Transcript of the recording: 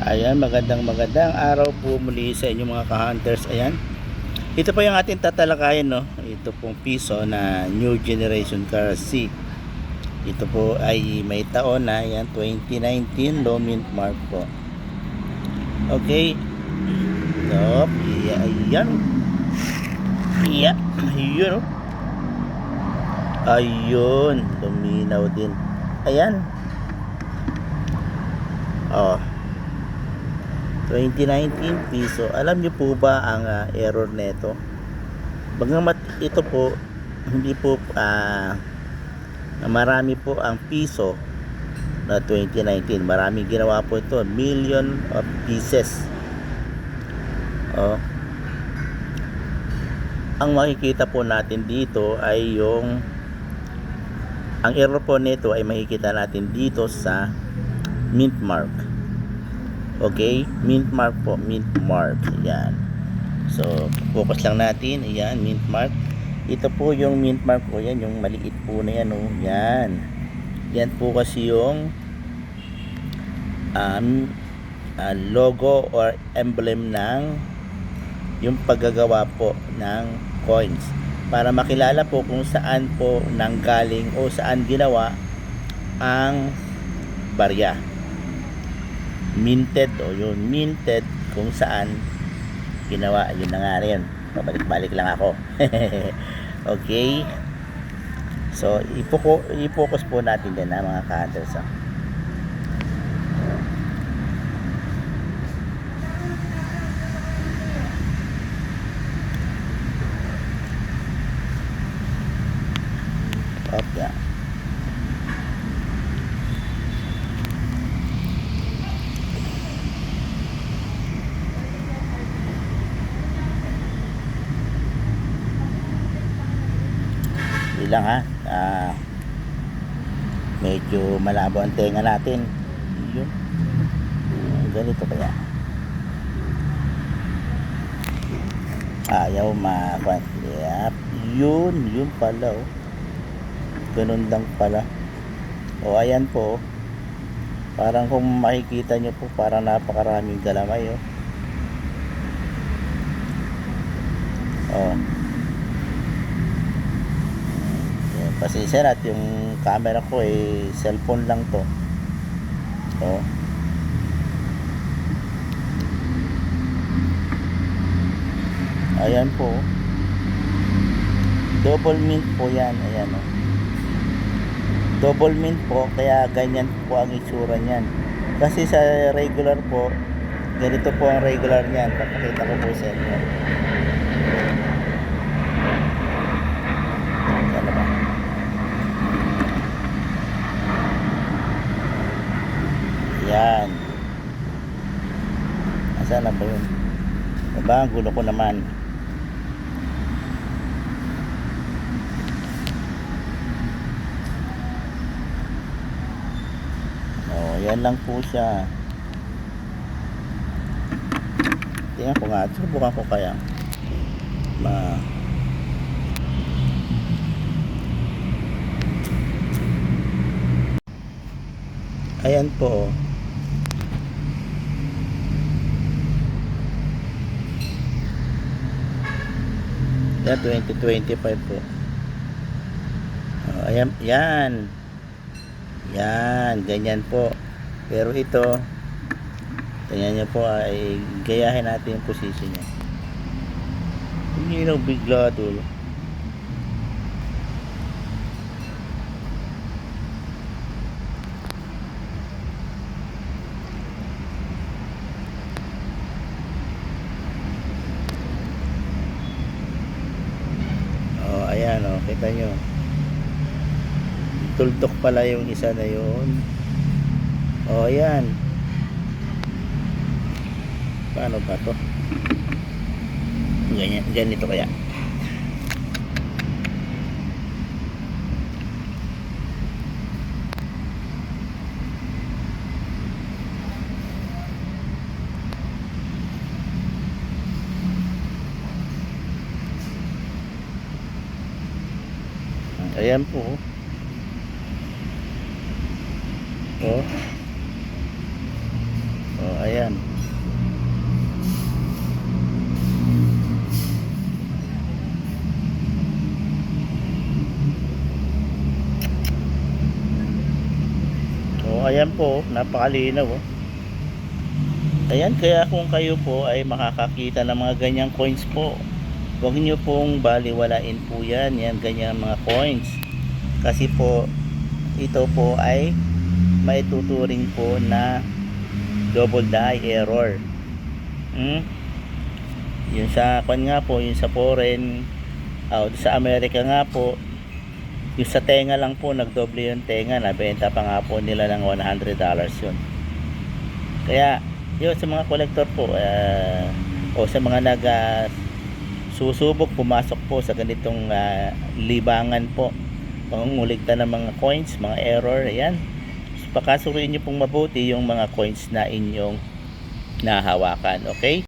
Ayan, magandang araw po muli sa inyong mga ka-hunters. Ayan, ito po yung ating tatalakayin, no? Ito pong piso na New Generation Car C. Ito po ay may taon na, yan, 2019, low mint mark po. Okay. So, ayan. Yeah, ayun, oh. Ayun, luminaw din. Ayan. Oh, 2019 piso. Alam niyo po ba ang error nito? Bagamat ito po hindi po marami po ang piso na 2019. Maraming ginawa po ito, million of pieces. Oh. Ang makikita po natin dito ay ang error po nito ay makikita natin dito sa mint mark. Okay, mint mark po, mint mark. Ayan. So, focus lang natin. Ayan, mint mark. Ito po yung mint mark ko. Yan, yung maliit po na yan. Oh. Yan. Yan po kasi yung logo or emblem ng yung paggagawa po ng coins. Para makilala po kung saan po nanggaling o saan ginawa ang barya. Minted, o yun, minted kung saan ginawa. Yun na nga rin, pabalik-balik lang ako. Okay, so i-focus po natin din mga ka-hunters. Okay. Lang medyo malabo ang tenga natin. Yun, ganito kaya ayaw yep. Yun pala, oh. Ganun lang pala. O ayan po, parang kung makikita nyo po, parang napakaraming galamay, oh. Oh, pasensya na at yung camera ko cellphone lang to. Oh. Ayan po. Double mint po yan. Ayan, oh. Double mint po, kaya ganyan po ang itsura niyan. Kasi sa regular po, ganito po ang regular niyan. Papakita ko po sa inyo. Yan. Asan na ba yun? Diba? Ang gulo ko naman. Oh, yan lang po siya. Tingnan ko nga. Subukan ko kaya. Ayan po. Yan, 2025 po. Ayan, yan. Yan, ganyan po. Pero ito, tingnan nyo po, ay gayahin natin yung position niya. Hindi na bigla dulo. Ayan, oh, kita nyo, tuldok pala yung isa na yun. Oh, ayan. Paano ba to? Ganito kaya. Ayan po. Oh. ayan. So ayan po, napakalinaw oh. Ayan, kaya kung kayo po ay makakakita ng mga ganyang coins po, huwag niyo pong baliwalain po yan, yan ganyang mga coins. Kasi po, ito po ay maituturing po na double die error. Yun sa kwan nga po, yun sa foreign, sa Amerika nga po, yung sa tenga lang po, nagdoble yung tenga, nabenta pa nga po nila ng $100 yun. Kaya, yun sa mga collector po, o sa mga susubok pumasok po sa ganitong libangan po, pangunguligtan ng mga coins, mga error, ayan. So, pakasuriin nyo pong mabuti yung mga coins na inyong nahawakan, okay?